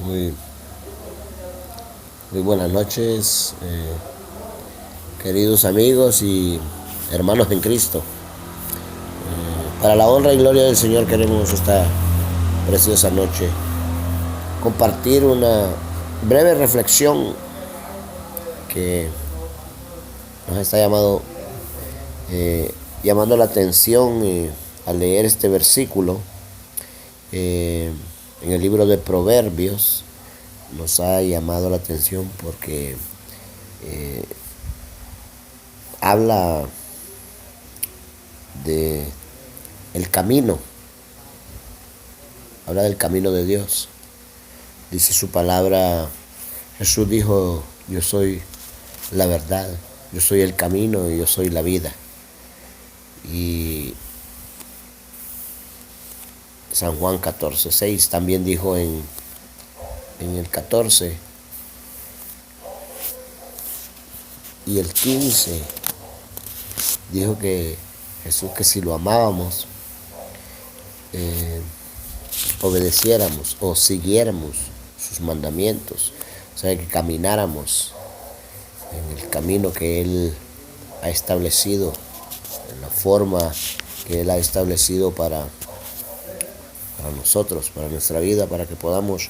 Muy, muy buenas noches, queridos amigos y hermanos en Cristo. Para la honra y gloria del Señor queremos esta preciosa noche compartir una breve reflexión que nos está llamando la atención al leer este versículo en el libro de Proverbios. Nos ha llamado la atención porque habla de el camino, habla del camino de Dios. Dice su palabra, Jesús dijo: yo soy la verdad, yo soy el camino y yo soy la vida. Y San Juan 14:6 también dijo en el 14 y el 15, dijo que Jesús, que si lo amábamos, obedeciéramos o siguiéramos sus mandamientos, o sea, que camináramos en el camino que Él ha establecido, en la forma que Él ha establecido para nosotros, para nuestra vida, para que podamos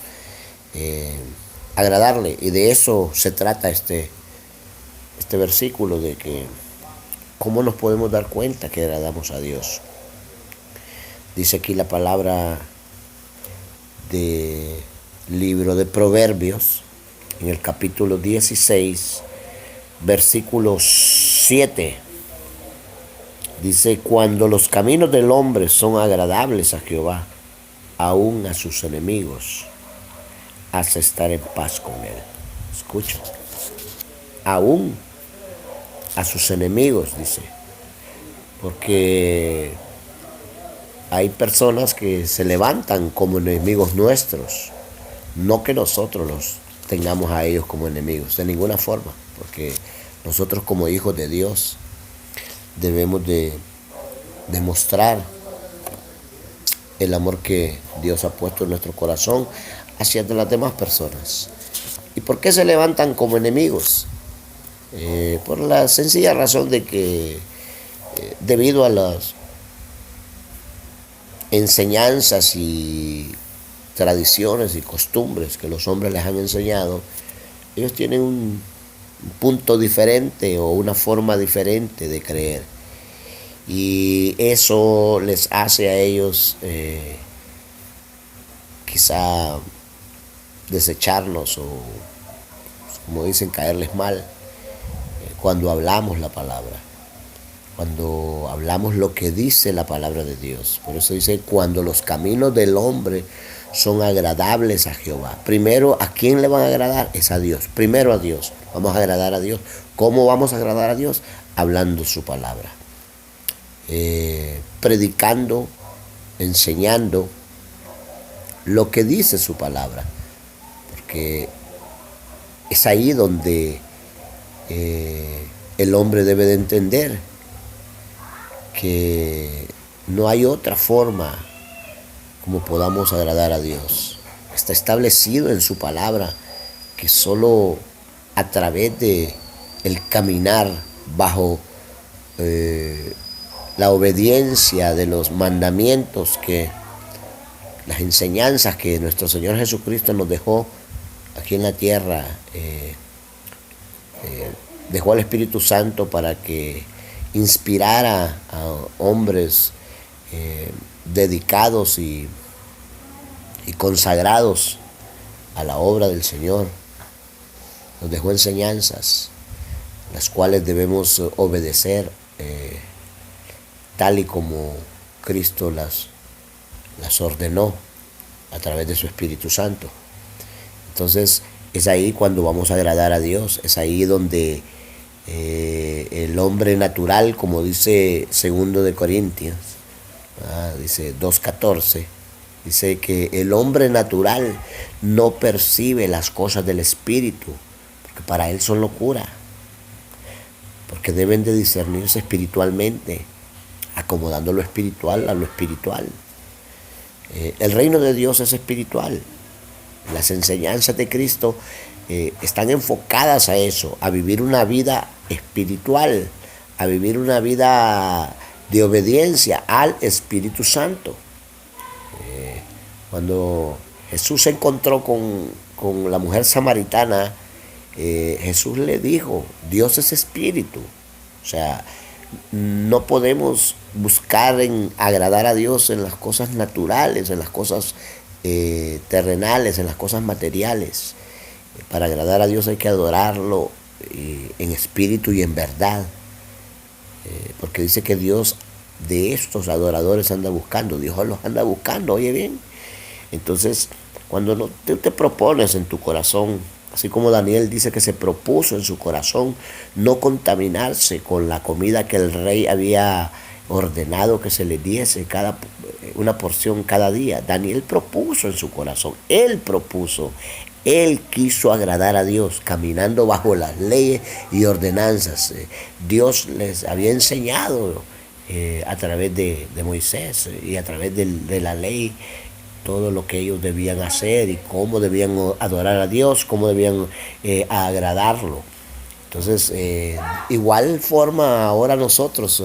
agradarle. Y de eso se trata este versículo, de que cómo nos podemos dar cuenta que agradamos a Dios. Dice aquí la palabra del libro de Proverbios, en el capítulo 16, versículo 7. Dice: cuando los caminos del hombre son agradables a Jehová, aún a sus enemigos hace estar en paz con él. Escucha, aún a sus enemigos, dice, porque hay personas que se levantan como enemigos nuestros, no que nosotros los tengamos a ellos como enemigos, de ninguna forma, porque nosotros como hijos de Dios debemos de demostrar el amor que Dios ha puesto en nuestro corazón hacia las demás personas. ¿Y por qué se levantan como enemigos? Por la sencilla razón de que debido a las enseñanzas y tradiciones y costumbres que los hombres les han enseñado, ellos tienen un punto diferente o una forma diferente de creer, y eso les hace a ellos quizá desecharnos o, como dicen, caerles mal cuando hablamos la palabra, cuando hablamos lo que dice la palabra de Dios. Por eso dice: cuando los caminos del hombre son agradables a Jehová. Primero, ¿a quién le van a agradar? Es a Dios. Primero a Dios. Vamos a agradar a Dios. ¿Cómo vamos a agradar a Dios? Hablando su palabra, predicando, enseñando lo que dice su palabra, porque es ahí donde el hombre debe de entender que no hay otra forma como podamos agradar a Dios. Está establecido en su palabra que solo a través de el caminar bajo la obediencia de los mandamientos, que las enseñanzas que nuestro Señor Jesucristo nos dejó aquí en la tierra, dejó al Espíritu Santo para que inspirara a hombres dedicados y consagrados a la obra del Señor. Nos dejó enseñanzas las cuales debemos obedecer tal y como Cristo las ordenó a través de su Espíritu Santo. Entonces es ahí cuando vamos a agradar a Dios. Es ahí donde el hombre natural, como dice 2 de Corintios, dice 2:14, dice que el hombre natural no percibe las cosas del Espíritu, porque para él son locura, porque deben de discernirse espiritualmente, acomodando lo espiritual a lo espiritual. El reino de Dios es espiritual, Las enseñanzas de Cristo están enfocadas a eso, a vivir una vida espiritual, a vivir una vida de obediencia al Espíritu Santo. Cuando Jesús se encontró con la mujer samaritana, Jesús le dijo, Dios es espíritu. O sea, no podemos buscar en agradar a Dios en las cosas naturales, en las cosas terrenales, en las cosas materiales. Para agradar a Dios hay que adorarlo en espíritu y en verdad. Porque dice que Dios de estos adoradores anda buscando. Dios los anda buscando, oye bien. Entonces, cuando no te propones en tu corazón, así como Daniel dice que se propuso en su corazón no contaminarse con la comida que el rey había ordenado que se le diese una porción cada día. Daniel propuso en su corazón, él quiso agradar a Dios, caminando bajo las leyes y ordenanzas. Dios les había enseñado a través de Moisés y a través de la ley todo lo que ellos debían hacer y cómo debían adorar a Dios, cómo debían agradarlo. Entonces, igual forma ahora nosotros,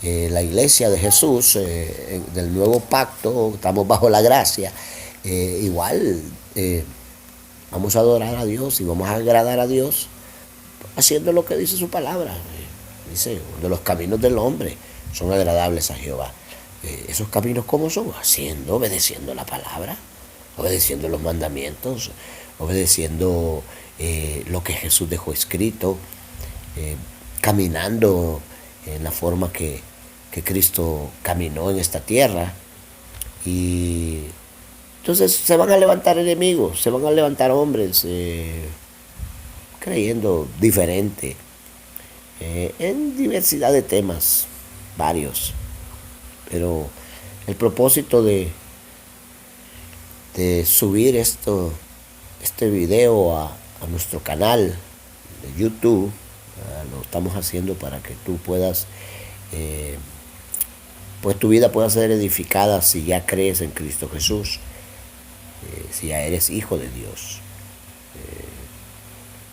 la iglesia de Jesús, del nuevo pacto, estamos bajo la gracia, igual vamos a adorar a Dios y vamos a agradar a Dios haciendo lo que dice su palabra. Dice, de los caminos del hombre son agradables a Jehová. Esos caminos, ¿cómo son? Obedeciendo la palabra, obedeciendo los mandamientos, obedeciendo lo que Jesús dejó escrito, caminando en la forma que Cristo caminó en esta tierra. Y entonces se van a levantar enemigos, se van a levantar hombres creyendo diferente en diversidad de temas, varios. Pero el propósito de subir este video a nuestro canal de YouTube, lo estamos haciendo para que tú puedas, pues tu vida pueda ser edificada si ya crees en Cristo Jesús, si ya eres hijo de Dios.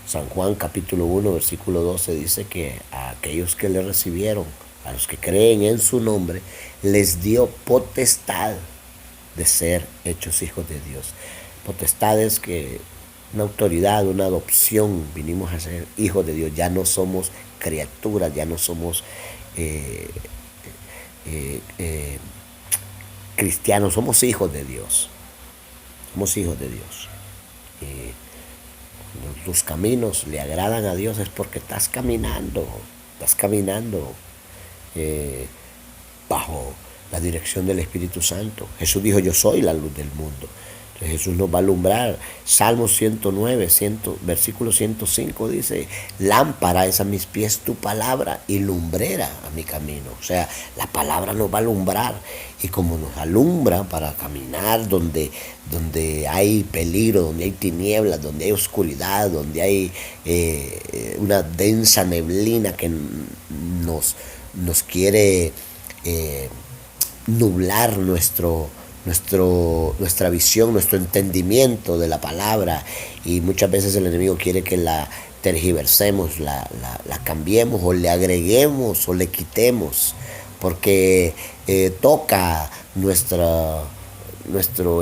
San Juan capítulo 1 versículo 12 dice que a aquellos que le recibieron, a los que creen en su nombre, les dio potestad de ser hechos hijos de Dios. Potestad es que una autoridad, una adopción, vinimos a ser hijos de Dios. Ya no somos criaturas, ya no somos cristianos, somos hijos de Dios. Somos hijos de Dios. Tus caminos le agradan a Dios es porque estás caminando bajo la dirección del Espíritu Santo. Jesús dijo, yo soy la luz del mundo. Entonces Jesús nos va a alumbrar. Salmo 109, versículo 105 dice, lámpara es a mis pies tu palabra y lumbrera a mi camino. O sea, la palabra nos va a alumbrar. Y como nos alumbra para caminar donde hay peligro, donde hay tinieblas, donde hay oscuridad, donde hay una densa neblina que nos quiere nublar nuestra visión, nuestro entendimiento de la palabra, y muchas veces el enemigo quiere que la tergiversemos, la cambiemos o le agreguemos o le quitemos, porque toca nuestro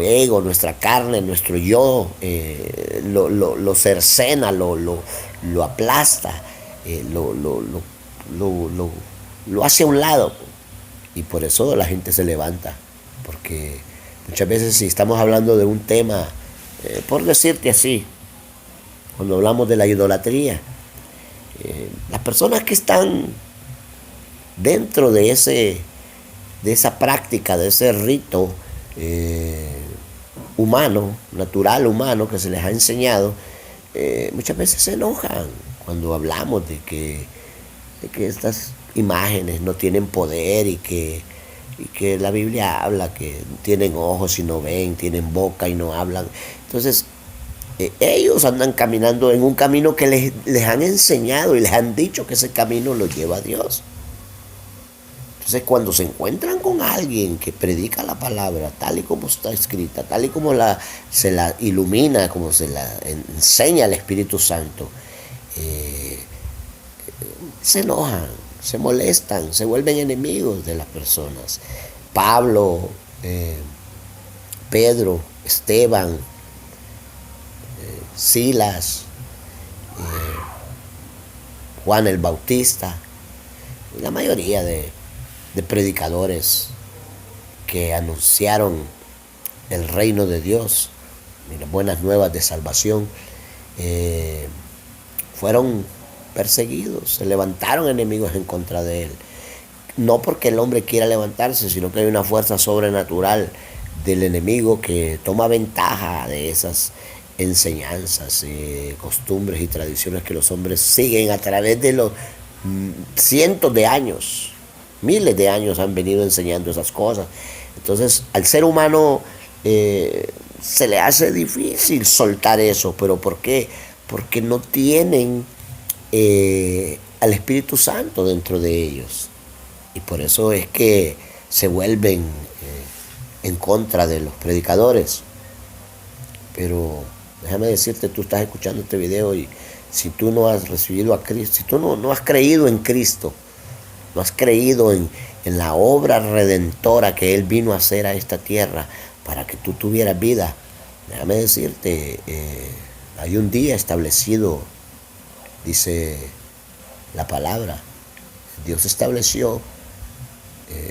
ego, nuestra carne, nuestro yo, lo cercena, lo aplasta, lo hace a un lado. Y por eso la gente se levanta, porque muchas veces si estamos hablando de un tema, por decirte así, cuando hablamos de la idolatría, las personas que están dentro de esa práctica, de ese rito humano, natural humano que se les ha enseñado, muchas veces se enojan cuando hablamos de que estas imágenes no tienen poder y que la Biblia habla que tienen ojos y no ven, tienen boca y no hablan. Entonces ellos andan caminando en un camino que les han enseñado y les han dicho que ese camino los lleva a Dios. Entonces Entonces, cuando se encuentran con alguien que predica la palabra tal y como está escrita, tal y como se la ilumina, como se la enseña el Espíritu Santo, eh, se enojan, se molestan, se vuelven enemigos de las personas. Pablo, Pedro, Esteban, Silas, Juan el Bautista, la mayoría de predicadores que anunciaron el reino de Dios y las buenas nuevas de salvación, fueron perseguidos, se levantaron enemigos en contra de él. No porque el hombre quiera levantarse, sino que hay una fuerza sobrenatural del enemigo que toma ventaja de esas enseñanzas, costumbres y tradiciones que los hombres siguen a través de los cientos de años. Miles de años han venido enseñando esas cosas. Entonces, al ser humano se le hace difícil soltar eso. ¿Pero por qué? Porque no tienen al Espíritu Santo dentro de ellos. Y por eso es que se vuelven en contra de los predicadores. Pero déjame decirte, tú estás escuchando este video y si tú no has recibido a Cristo, si tú no has creído en Cristo, no has creído en la obra redentora que Él vino a hacer a esta tierra para que tú tuvieras vida, déjame decirte, hay un día establecido, dice la palabra. Dios estableció,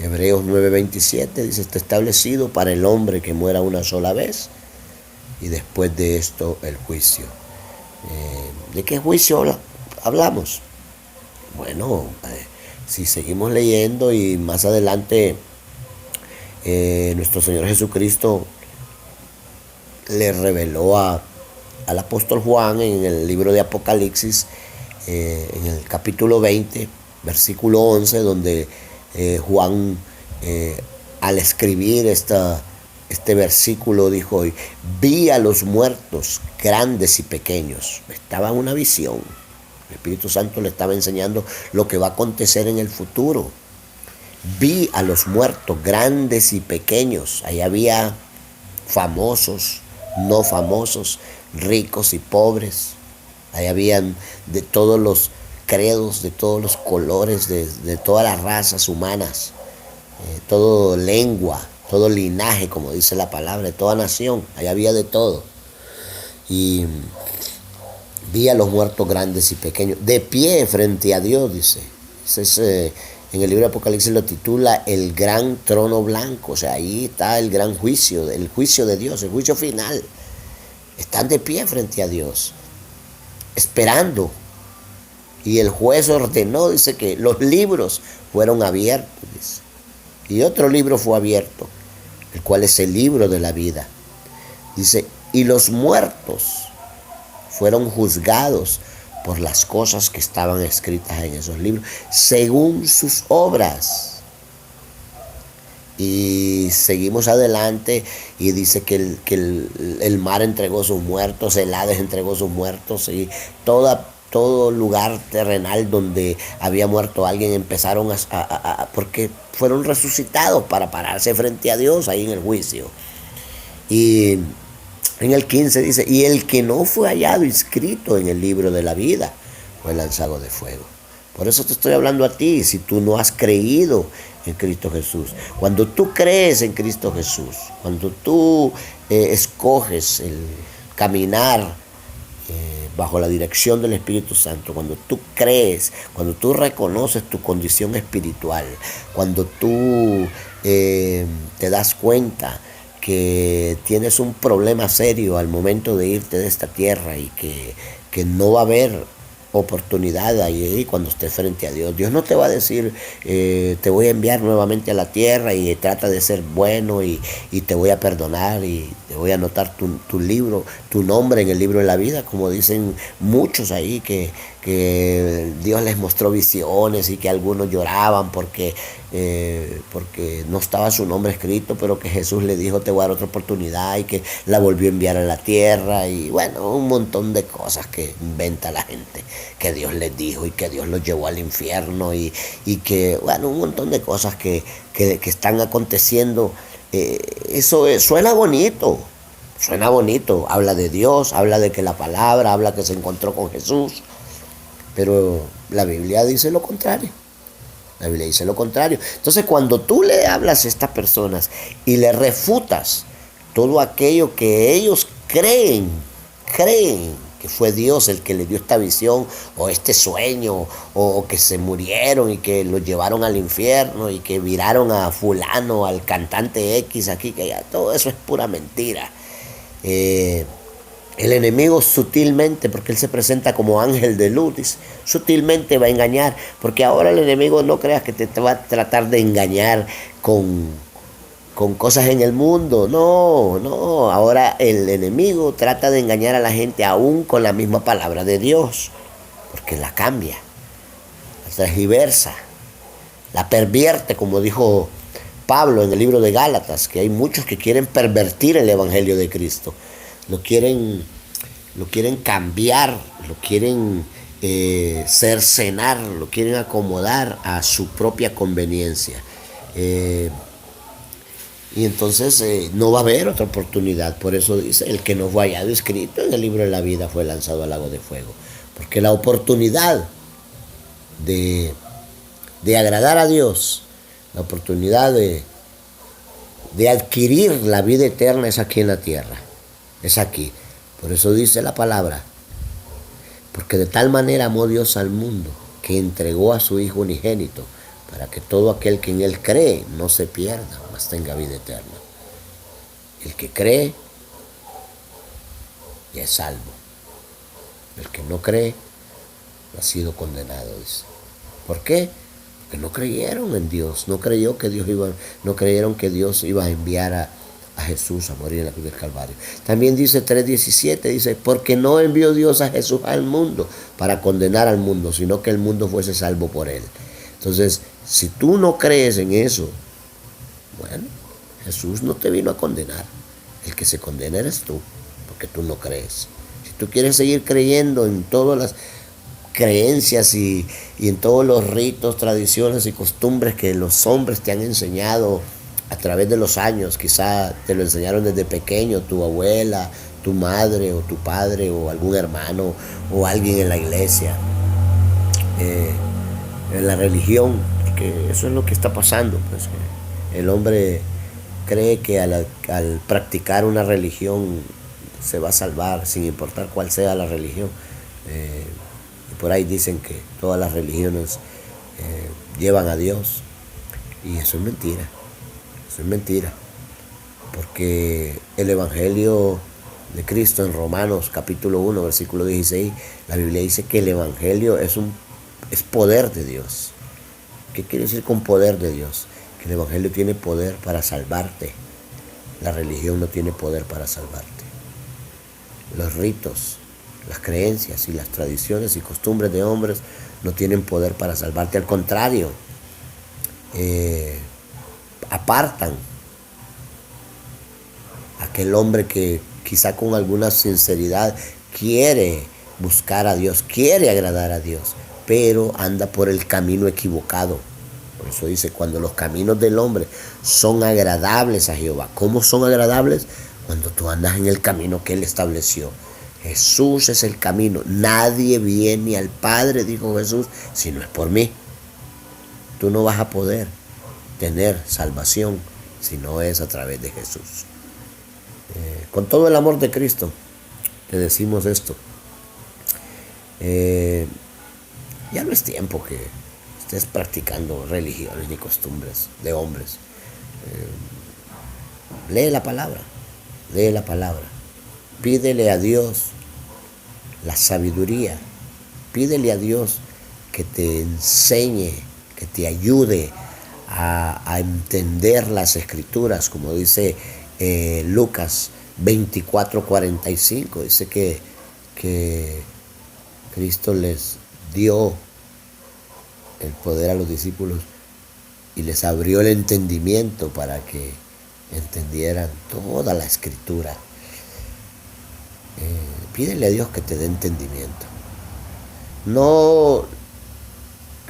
Hebreos 9:27 dice, está establecido para el hombre que muera una sola vez y después de esto el juicio. ¿De qué juicio hablamos? Bueno, si seguimos leyendo y más adelante nuestro Señor Jesucristo le reveló al apóstol Juan en el libro de Apocalipsis, en el capítulo 20, versículo 11, donde Juan, al escribir este versículo, dijo, vi a los muertos, grandes y pequeños. Estaba en una visión. El Espíritu Santo le estaba enseñando lo que va a acontecer en el futuro. Vi a los muertos, grandes y pequeños. Ahí había famosos, no famosos, ricos y pobres. Ahí habían de todos los credos, de todos los colores, de todas las razas humanas, todo lengua, todo linaje, como dice la palabra, de toda nación. Ahí había de todo. Y vi a los muertos grandes y pequeños, de pie frente a Dios, dice. En el libro de Apocalipsis lo titula el gran trono blanco. O sea, ahí está el gran juicio, el juicio de Dios, el juicio final. Están de pie frente a Dios, esperando. Y el juez ordenó, dice, que los libros fueron abiertos, dice. Y otro libro fue abierto, el cual es el libro de la vida. Dice, y los muertos fueron juzgados por las cosas que estaban escritas en esos libros, según sus obras. Y seguimos adelante y dice que el mar entregó sus muertos, el Hades entregó sus muertos, y todo lugar terrenal donde había muerto alguien empezaron porque fueron resucitados para pararse frente a Dios ahí en el juicio. Y en el 15 dice, y el que no fue hallado inscrito en el libro de la vida fue lanzado de fuego. Por eso te estoy hablando a ti, si tú no has creído en Cristo Jesús. Cuando tú crees en Cristo Jesús, cuando tú escoges el caminar bajo la dirección del Espíritu Santo, cuando tú crees, cuando tú reconoces tu condición espiritual, cuando tú te das cuenta que tienes un problema serio al momento de irte de esta tierra y que no va a haber oportunidad ahí cuando estés frente a Dios. Dios no te va a decir, te voy a enviar nuevamente a la tierra y trata de ser bueno y te voy a perdonar y te voy a anotar tu libro, tu nombre en el libro de la vida, como dicen muchos ahí que que Dios les mostró visiones y que algunos lloraban porque no estaba su nombre escrito, pero que Jesús le dijo te voy a dar otra oportunidad y que la volvió a enviar a la tierra y bueno, un montón de cosas que inventa la gente, que Dios les dijo y que Dios los llevó al infierno y que, bueno, un montón de cosas que están aconteciendo. Suena bonito. Suena bonito, habla de Dios, habla de que la palabra, habla que se encontró con Jesús, pero la Biblia dice lo contrario. La Biblia dice lo contrario. Entonces, cuando tú le hablas a estas personas y le refutas todo aquello que ellos creen que fue Dios el que les dio esta visión o este sueño, o que se murieron y que los llevaron al infierno y que viraron a fulano, al cantante X aquí, que ya todo eso es pura mentira. El enemigo sutilmente, porque él se presenta como ángel de luz, sutilmente va a engañar, porque ahora el enemigo no creas que te va a tratar de engañar con cosas en el mundo, no, ahora el enemigo trata de engañar a la gente aún con la misma palabra de Dios, porque la cambia, la transgiversa, la pervierte, como dijo Pablo en el libro de Gálatas, que hay muchos que quieren pervertir el evangelio de Cristo, lo quieren cambiar, lo quieren cercenar, lo quieren acomodar a su propia conveniencia. Y entonces no va a haber otra oportunidad. Por eso dice, el que no fue hallado escrito en el libro de la vida fue lanzado al lago de fuego. Porque la oportunidad de agradar a Dios, la oportunidad de adquirir la vida eterna es aquí en la tierra, es aquí. Por eso dice la palabra, porque de tal manera amó Dios al mundo, que entregó a su Hijo unigénito, para que todo aquel que en Él cree no se pierda, mas tenga vida eterna. El que cree ya es salvo. El que no cree ha sido condenado, dice. ¿Por qué? Porque no creyeron en Dios, no creyeron que Dios iba a enviar a Jesús a morir en la cruz del Calvario. También dice 3:17, dice, porque no envió Dios a Jesús al mundo para condenar al mundo, sino que el mundo fuese salvo por él. Entonces, si tú no crees en eso, bueno, Jesús no te vino a condenar. El que se condena eres tú, porque tú no crees. Si tú quieres seguir creyendo en todas las creencias y en todos los ritos, tradiciones y costumbres que los hombres te han enseñado a través de los años, quizá te lo enseñaron desde pequeño, tu abuela, tu madre o tu padre o algún hermano o alguien en la iglesia, en la religión, que eso es lo que está pasando, pues. El hombre cree que al practicar una religión se va a salvar sin importar cuál sea la religión. Y por ahí dicen que todas las religiones llevan a Dios, y eso es mentira. Eso es mentira, porque el Evangelio de Cristo en Romanos capítulo 1, versículo 16, la Biblia dice que el Evangelio es poder de Dios. ¿Qué quiere decir con poder de Dios? Que el Evangelio tiene poder para salvarte. La religión no tiene poder para salvarte. Los ritos, las creencias y las tradiciones y costumbres de hombres no tienen poder para salvarte. Al contrario, apartan a aquel hombre que quizá con alguna sinceridad quiere buscar a Dios, quiere agradar a Dios, pero anda por el camino equivocado. Por eso dice, cuando los caminos del hombre son agradables a Jehová. ¿Cómo son agradables? Cuando tú andas en el camino que Él estableció. Jesús es el camino. Nadie viene al Padre, dijo Jesús, si no es por mí. Tú no vas a poder tener salvación si no es a través de Jesús. Con todo el amor de Cristo te decimos esto. Ya no es tiempo que estés practicando religiones ni costumbres de hombres. Lee la palabra, pídele a Dios la sabiduría, pídele a Dios que te enseñe, que te ayude a entender las escrituras, como dice Lucas 24:45, dice que Cristo les dio el poder a los discípulos y les abrió el entendimiento para que entendieran toda la escritura. Pídele a Dios que te dé entendimiento. No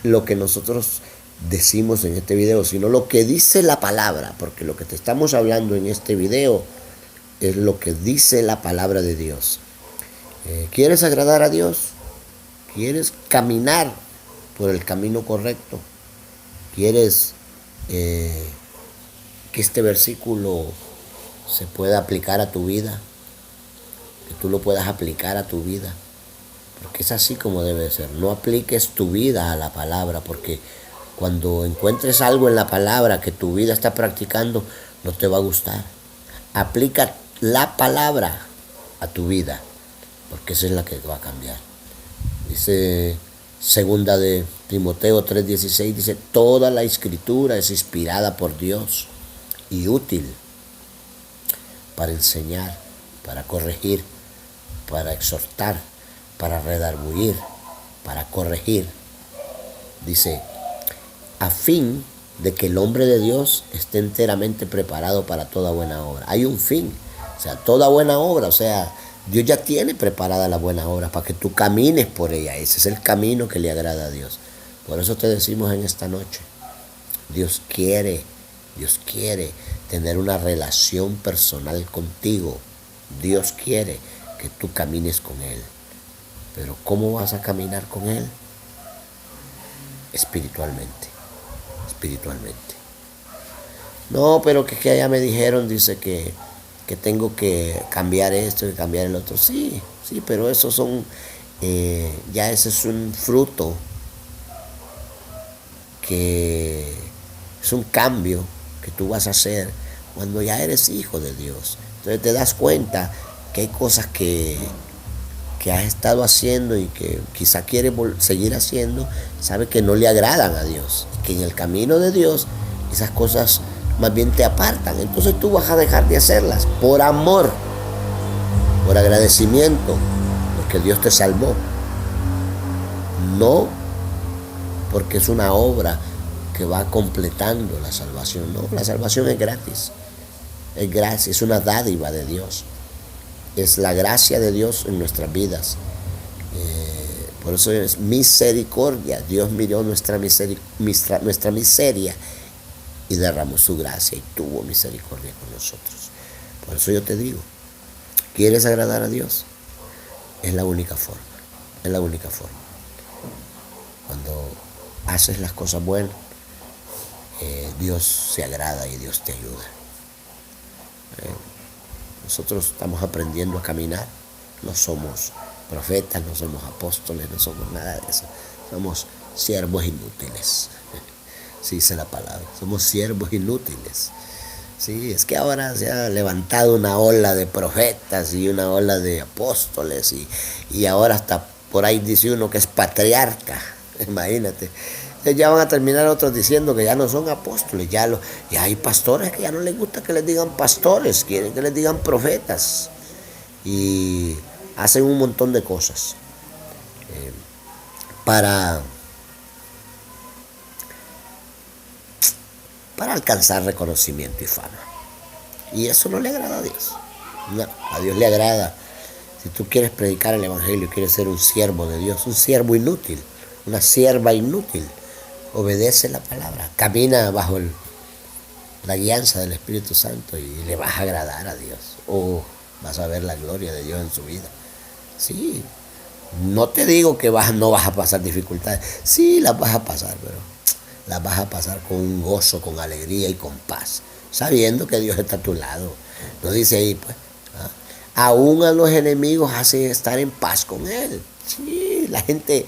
lo que nosotros decimos en este video, sino lo que dice la palabra, porque lo que te estamos hablando en este video es lo que dice la palabra de Dios. ¿Quieres agradar a Dios? ¿Quieres caminar por el camino correcto? ¿Quieres que este versículo se pueda aplicar a tu vida? Que tú lo puedas aplicar a tu vida. Porque es así como debe ser. No apliques tu vida a la palabra, porque cuando encuentres algo en la palabra que tu vida está practicando, no te va a gustar. Aplica la palabra a tu vida, porque esa es la que va a cambiar. Dice segunda de Timoteo 3:16, dice, toda la escritura es inspirada por Dios y útil para enseñar, para corregir, para exhortar, para redarguir, para corregir. Dice, a fin de que el hombre de Dios esté enteramente preparado para toda buena obra. Hay un fin, o sea, toda buena obra, o sea, Dios ya tiene preparada la buena obra para que tú camines por ella. Ese es el camino que le agrada a Dios. Por eso te decimos en esta noche, Dios quiere tener una relación personal contigo. Dios quiere que tú camines con Él. Pero ¿cómo vas a caminar con Él? Espiritualmente. No, pero que ya me dijeron, dice que tengo que cambiar esto y cambiar el otro. Sí, pero esos son, ya ese es un fruto, que es un cambio que tú vas a hacer cuando ya eres hijo de Dios. Entonces te das cuenta que hay cosas que has estado haciendo y que quizá quieres seguir haciendo, sabe que no le agradan a Dios, que en el camino de Dios esas cosas más bien te apartan. Entonces tú vas a dejar de hacerlas por amor, por agradecimiento, porque Dios te salvó, no porque es una obra que va completando la salvación. No, la salvación es gratis, es gracia, es una dádiva de Dios. Es la gracia de Dios en nuestras vidas. Por eso es misericordia. Dios miró nuestra miseria y derramó su gracia y tuvo misericordia con nosotros. Por eso yo te digo, ¿quieres agradar a Dios? Es la única forma. Cuando haces las cosas buenas, Dios se agrada y Dios te ayuda. Nosotros estamos aprendiendo a caminar, no somos profetas, no somos apóstoles, no somos nada de eso. Somos siervos inútiles. Sí dice la palabra, somos siervos inútiles. Sí, es que ahora se ha levantado una ola de profetas y una ola de apóstoles y ahora hasta por ahí dice uno que es patriarca, imagínate. Ya van a terminar otros diciendo que ya no son apóstoles, ya hay pastores que ya no les gusta que les digan pastores, quieren que les digan profetas y hacen un montón de cosas para alcanzar reconocimiento y fama. Y eso no le agrada a Dios. No, a Dios le agrada. Si tú quieres predicar el evangelio, quieres ser un siervo de Dios, un siervo inútil, una sierva inútil, obedece la palabra, camina bajo la guianza del Espíritu Santo y le vas a agradar a Dios. Vas a ver la gloria de Dios en su vida. Sí, no te digo que no vas a pasar dificultades. Sí, las vas a pasar, pero las vas a pasar con un gozo, con alegría y con paz, sabiendo que Dios está a tu lado. No dice ahí, pues, aún a los enemigos hace estar en paz con Él. Sí, la gente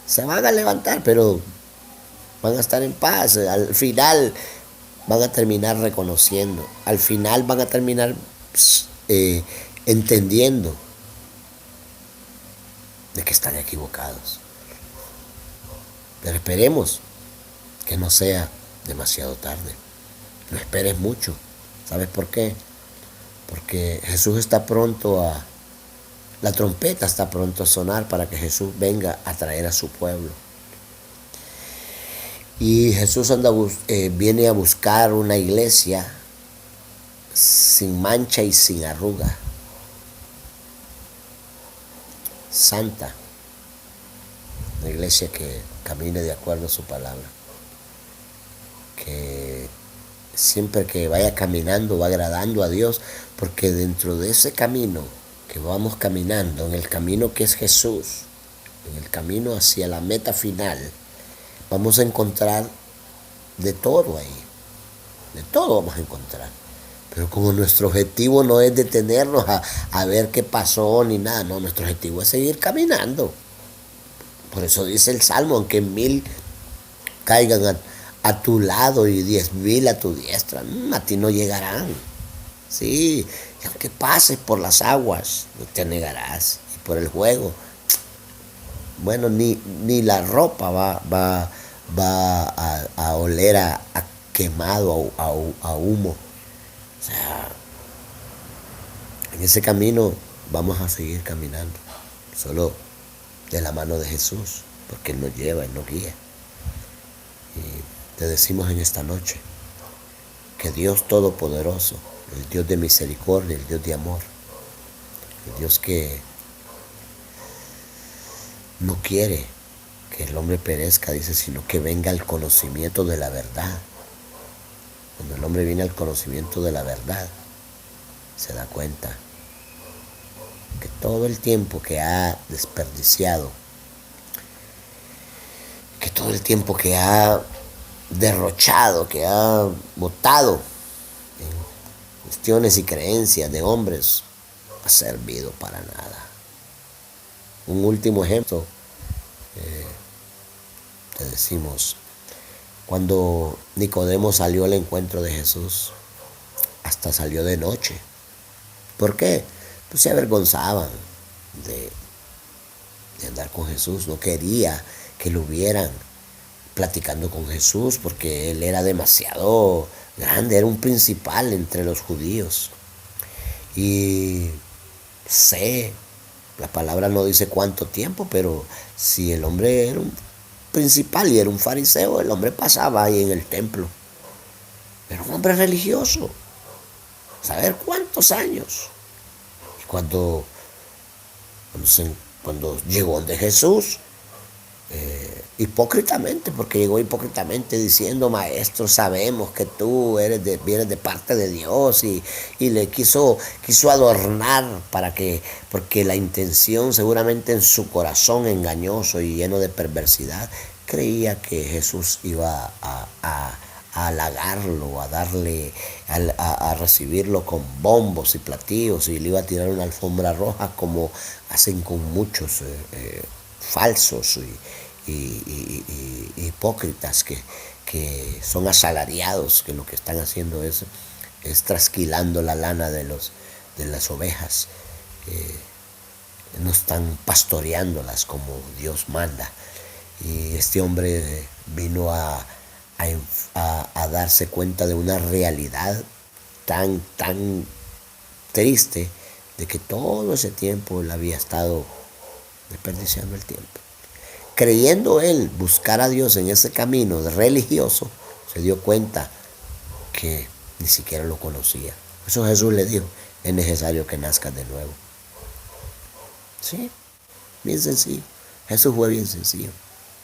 se van a levantar, pero van a estar en paz. Al final van a terminar reconociendo. Al final van a terminar entendiendo de que están equivocados. Pero esperemos que no sea demasiado tarde. No esperes mucho. ¿Sabes por qué? Porque Jesús está pronto La trompeta está pronto a sonar para que Jesús venga a traer a su pueblo. Y Jesús viene a buscar una iglesia sin mancha y sin arruga, santa, una iglesia que camine de acuerdo a su palabra, que siempre que vaya caminando va agradando a Dios, porque dentro de ese camino que vamos caminando, en el camino que es Jesús, en el camino hacia la meta final, vamos a encontrar de todo ahí, de todo vamos a encontrar. Pero como nuestro objetivo no es detenernos a ver qué pasó ni nada, no, nuestro objetivo es seguir caminando. Por eso dice el Salmo, aunque 1000 caigan a tu lado y 10,000 a tu diestra, a ti no llegarán. Sí, y aunque pases por las aguas, no te negarás. Y por el fuego, bueno, ni la ropa va a oler a quemado, a humo. O sea, en ese camino vamos a seguir caminando, solo de la mano de Jesús, porque Él nos lleva, Él nos guía. Y te decimos en esta noche que Dios Todopoderoso, el Dios de misericordia, el Dios de amor, el Dios que no quiere que el hombre perezca, dice, sino que venga al conocimiento de la verdad. Cuando el hombre viene al conocimiento de la verdad, se da cuenta que todo el tiempo que ha desperdiciado, que todo el tiempo que ha derrochado, que ha botado en cuestiones y creencias de hombres, ha servido para nada. Un último ejemplo, te decimos, cuando Nicodemo salió al encuentro de Jesús, hasta salió de noche. ¿Por qué? Pues se avergonzaban de andar con Jesús, no quería que lo vieran platicando con Jesús, porque él era demasiado grande, era un principal entre los judíos. Y la palabra no dice cuánto tiempo, pero si el hombre era un principal y era un fariseo, el hombre pasaba ahí en el templo. Era un hombre religioso, saber cuántos años. Y cuando llegó de Jesús, hipócritamente, porque llegó hipócritamente diciendo, maestro, sabemos que tú vienes de parte de Dios, y le quiso adornar porque la intención seguramente en su corazón engañoso y lleno de perversidad, creía que Jesús iba a halagarlo, a recibirlo con bombos y platillos, y le iba a tirar una alfombra roja como hacen con muchos falsos y hipócritas que son asalariados, que lo que están haciendo es trasquilando la lana de las ovejas, no están pastoreándolas como Dios manda. Y este hombre vino a darse cuenta de una realidad tan triste, de que todo ese tiempo él había estado desperdiciando el tiempo. Creyendo él buscar a Dios en ese camino religioso, se dio cuenta que ni siquiera lo conocía. Por eso Jesús le dijo, es necesario que nazcas de nuevo. Sí, bien sencillo. Jesús fue bien sencillo.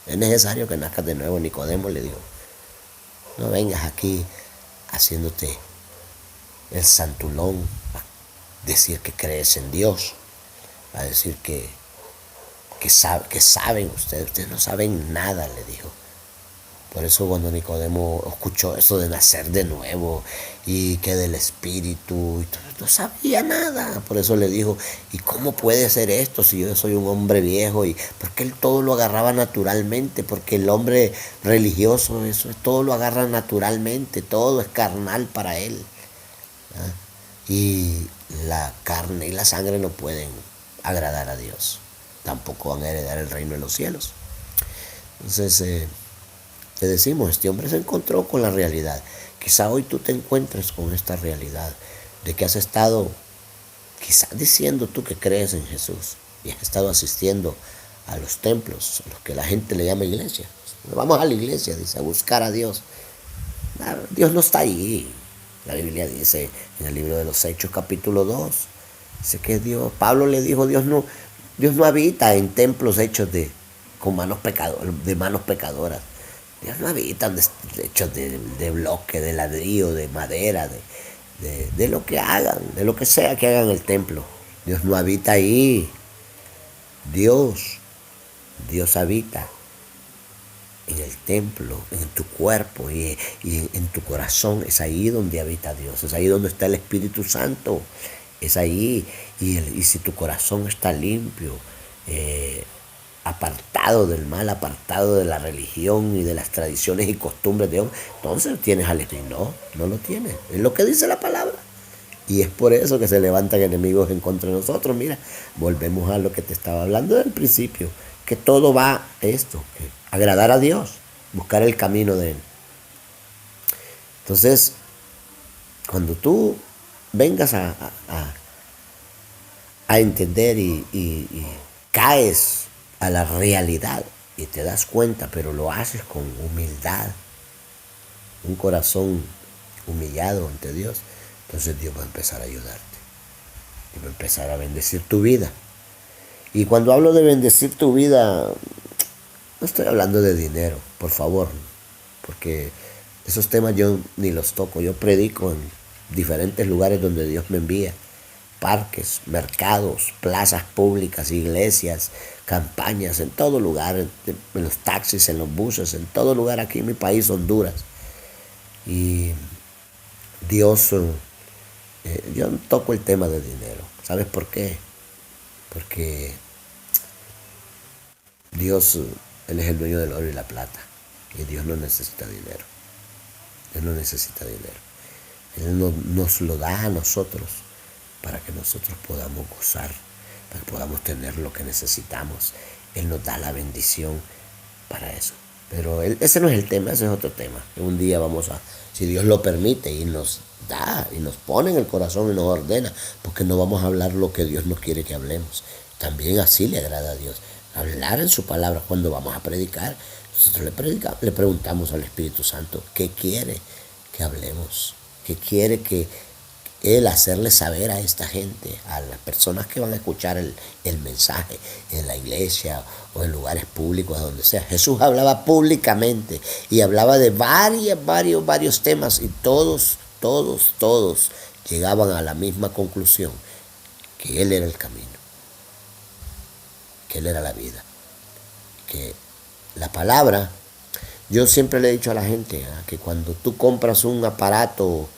Es necesario que nazcas de nuevo. Nicodemo le dijo, no vengas aquí haciéndote el santulón, a decir que crees en Dios, a decir que saben ustedes no saben nada, le dijo. Por eso cuando Nicodemo escuchó eso de nacer de nuevo y que del Espíritu, no sabía nada. Por eso le dijo, ¿y cómo puede ser esto si yo soy un hombre viejo? Y porque él todo lo agarraba naturalmente, porque el hombre religioso todo lo agarra naturalmente, todo es carnal para él. Y la carne y la sangre no pueden agradar a Dios, tampoco van a heredar el reino de los cielos. Entonces, te decimos, este hombre se encontró con la realidad. Quizá hoy tú te encuentres con esta realidad de que has estado quizás diciendo tú que crees en Jesús y has estado asistiendo a los templos, a los que la gente le llama iglesia. Vamos a la iglesia, dice, a buscar a Dios. No, Dios no está ahí. La Biblia dice en el libro de los Hechos capítulo 2, dice que Dios, Pablo le dijo, Dios no habita en templos hechos con de manos pecadoras. Dios no habita hechos de bloque, de ladrillo, de madera, de lo que hagan, de lo que sea que hagan en el templo. Dios no habita ahí. Dios habita en el templo, en tu cuerpo y en tu corazón. Es ahí donde habita Dios, es ahí donde está el Espíritu Santo. Es ahí, y si tu corazón está limpio, apartado del mal, apartado de la religión y de las tradiciones y costumbres de Dios, entonces tienes al Espíritu. No, no lo tienes. Es lo que dice la palabra. Y es por eso que se levantan enemigos en contra de nosotros. Mira, volvemos a lo que te estaba hablando del principio, que todo va a esto, que agradar a Dios, buscar el camino de Él. Entonces, cuando tú vengas a entender y caes a la realidad y te das cuenta, pero lo haces con humildad, un corazón humillado ante Dios, entonces Dios va a empezar a ayudarte y va a empezar a bendecir tu vida. Y cuando hablo de bendecir tu vida, no estoy hablando de dinero, por favor, porque esos temas yo ni los toco. Yo predico en diferentes lugares donde Dios me envía: parques, mercados, plazas públicas, iglesias, campañas, en todo lugar, en los taxis, en los buses, en todo lugar aquí en mi país, Honduras. Y Dios, yo no toco el tema de dinero. ¿Sabes por qué? Porque Dios, Él es el dueño del oro y la plata. Y Dios no necesita dinero. Él no necesita dinero. Él nos lo da a nosotros para que nosotros podamos gozar, para que podamos tener lo que necesitamos. Él nos da la bendición para eso. Pero ese no es el tema, ese es otro tema. Un día vamos a, si Dios lo permite y nos da y nos pone en el corazón y nos ordena, porque no vamos a hablar lo que Dios nos quiere que hablemos. También así le agrada a Dios, hablar en su palabra. Cuando vamos a predicar, nosotros le preguntamos al Espíritu Santo qué quiere que hablemos, qué quiere que Él hacerle saber a esta gente, a las personas que van a escuchar el mensaje en la iglesia o en lugares públicos, donde sea. Jesús hablaba públicamente y hablaba de varios temas, y todos llegaban a la misma conclusión: que Él era el camino, que Él era la vida, que la palabra. Yo siempre le he dicho a la gente que cuando tú compras un aparato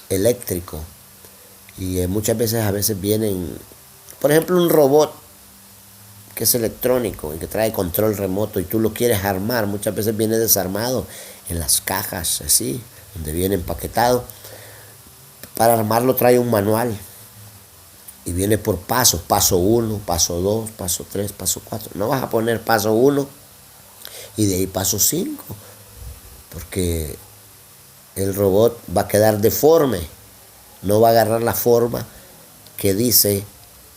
eléctrico, y muchas veces vienen, por ejemplo, un robot que es electrónico y que trae control remoto, y tú lo quieres armar, muchas veces viene desarmado en las cajas así, donde viene empaquetado. Para armarlo trae un manual y viene por pasos: paso 1, paso 2, paso 3, paso 4. No vas a poner paso 1 y de ahí paso 5, porque el robot va a quedar deforme, no va a agarrar la forma que dice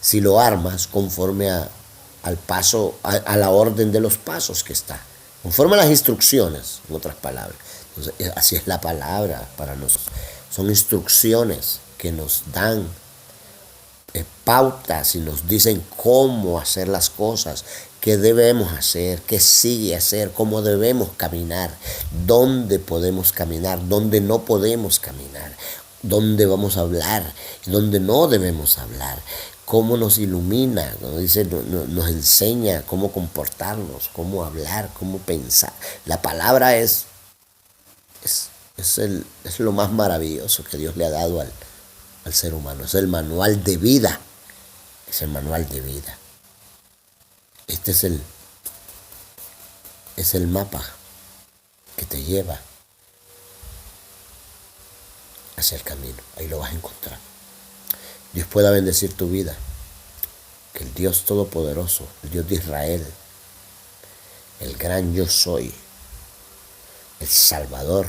si lo armas conforme al paso, a la orden de los pasos que está, conforme a las instrucciones, en otras palabras. Entonces, así es la palabra para nosotros. Son instrucciones que nos dan pautas y nos dicen cómo hacer las cosas, qué debemos hacer, qué sigue hacer, cómo debemos caminar, dónde podemos caminar, dónde no podemos caminar, dónde vamos a hablar, dónde no debemos hablar, cómo nos ilumina, ¿no? Dice, nos enseña cómo comportarnos, cómo hablar, cómo pensar. La palabra es lo más maravilloso que Dios le ha dado al ser humano. Es el manual de vida. Es el manual de vida. Este es el mapa que te lleva hacia el camino. Ahí lo vas a encontrar. Dios pueda bendecir tu vida. Que el Dios Todopoderoso, el Dios de Israel, el gran yo soy, el Salvador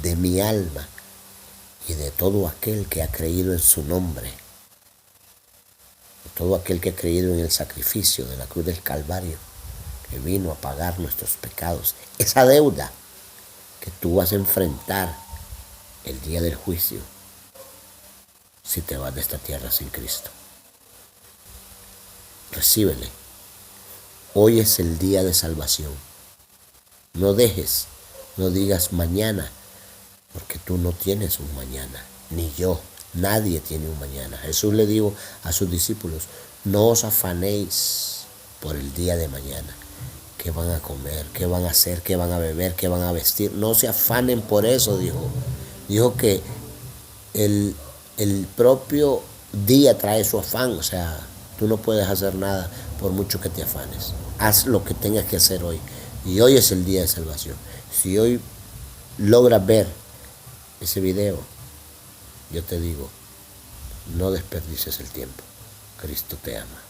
de mi alma y de todo aquel que ha creído en su nombre, todo aquel que ha creído en el sacrificio de la cruz del Calvario, que vino a pagar nuestros pecados, esa deuda que tú vas a enfrentar el día del juicio si te vas de esta tierra sin Cristo. Recíbele. Hoy es el día de salvación. No dejes, no digas mañana, porque tú no tienes un mañana, ni yo, nadie tiene un mañana. Jesús le dijo a sus discípulos, no os afanéis por el día de mañana, qué van a comer, qué van a hacer, qué van a beber, qué van a vestir. No se afanen por eso, dijo. Dijo que el propio día trae su afán, o sea, tú no puedes hacer nada por mucho que te afanes. Haz lo que tengas que hacer hoy. Y hoy es el día de salvación. Si hoy logras ver ese video, yo te digo, no desperdicies el tiempo. Cristo te ama.